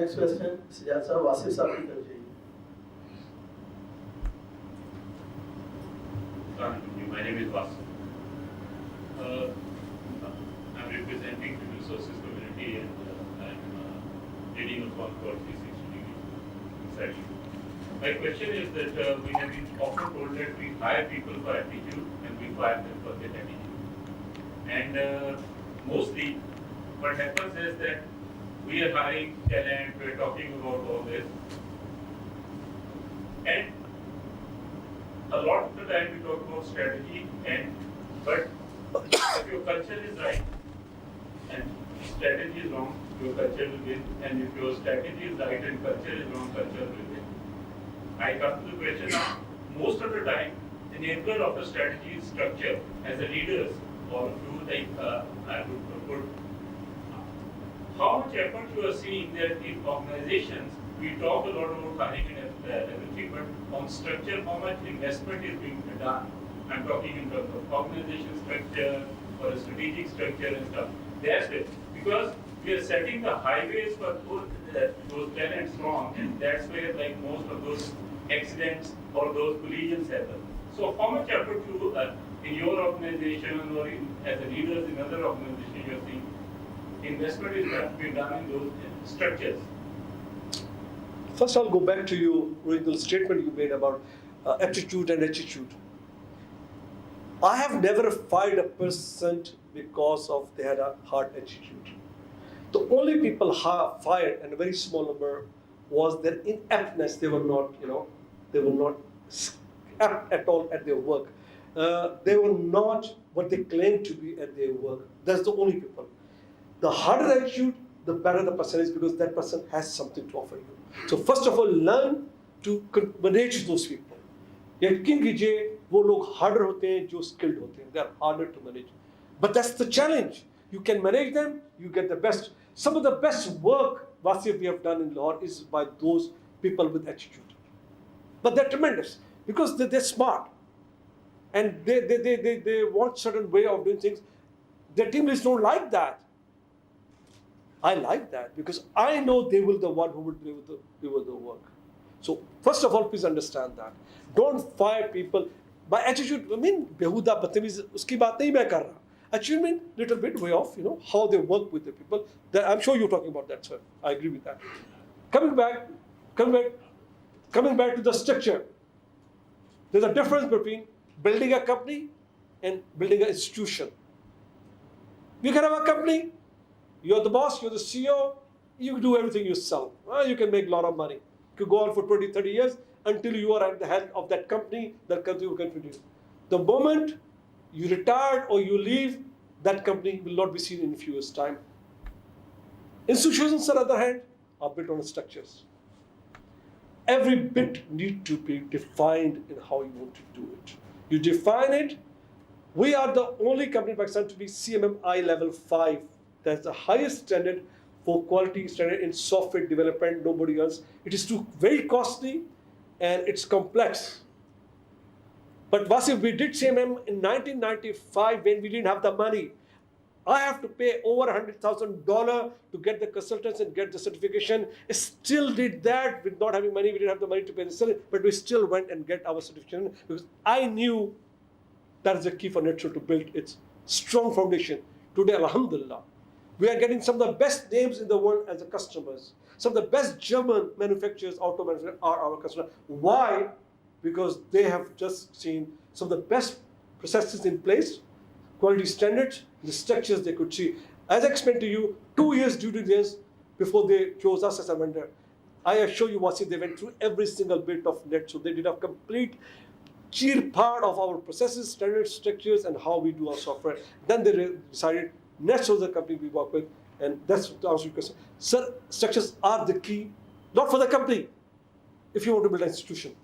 next question, Sijat sir, Wasif sir की तरफ जाइए. My name is Vasu. I'm representing the resources community and I'm leading a firm called 360 degree. My question is that we have been often told that we hire people for attitude and we fire them for their attitude. And mostly what happens is that we are hiring talent, we are talking about all this. And a lot of the time we talk about strategy, but if your culture is right and strategy is wrong, your culture will win. And if your strategy is right and culture is wrong, culture will win. I come to the question now, most of the time, the enabler of a strategy is structure. As a leaders, all of you, I would put, how much effort you are seeing that in organizations, we talk a lot about hiring and everything, but on structure, how much investment is being done? I'm talking in terms of organization structure or a strategic structure and stuff. That's it. Because we are setting the highways for those talents wrong, and that's where like most of those accidents or those collisions happen. So how much effort you, in your organization or as a leaders in other organizations you are seeing, investment is being done in those structures? First, I'll go back to your original statement you made about attitude and attitude. I have never fired a person because of they had a hard attitude. The only people fired, and a very small number, was their inaptness. They were not, they were not apt at all at their work. They were not what they claimed to be at their work. That's the only people. The harder attitude, the better the person is, because that person has something to offer you. So first of all, learn to manage those people. यकीन कीजिए वो लोग harder होते हैं जो skilled होते हैं. They are harder to manage. But that's the challenge. You can manage them, you get the best. Some of the best work, Wasif, we have done in Lahore is by those people with attitude. But they're tremendous because they're smart. And they want certain way of doing things. Their team leads don't like that. I like that because I know they will the one who will deliver the work. So first of all, please understand that. Don't fire people by attitude. I mean, behuda batamiz uski baat nahi main kar raha. Attitude mean little bit way off, how they work with the people. I'm sure you're talking about that, sir. I agree with that. Coming back to the structure. There's a difference between building a company and building an institution. You can have a company. You're the boss, you're the CEO, you can do everything yourself. You can make a lot of money. You can go on for 20, 30 years until you are at the head of that company will continue. The moment you retire or you leave, that company will not be seen in a few years' time. Institutions, on the other hand, are built on structures. Every bit needs to be defined in how you want to do it. You define it. We are the only company in Pakistan to be CMMI level 5. That's the highest standard for quality standard in software development, nobody else. It is very costly and it's complex. But Wasif, we did CMM in 1995 when we didn't have the money. I have to pay over $100,000 to get the consultants and get the certification. I still did that with not having money. We didn't have the money to pay the salary, but we still went and get our certification because I knew that is the key for NetSure to build its strong foundation. Today, alhamdulillah, we are getting some of the best names in the world as the customers. Some of the best German manufacturers, auto manufacturers, are our customers. Why? Because they have just seen some of the best processes in place, quality standards, the structures they could see. As I explained to you, 2 years due diligence before they chose us as a vendor. I assure you, Wasif, they went through every single bit of NetSure. They did a complete clear part of our processes, standards, structures, and how we do our software. Then they decided NetSure is the company we work with, and that's the answer to your question. Sir, structures are the key, not for the company, if you want to build an institution.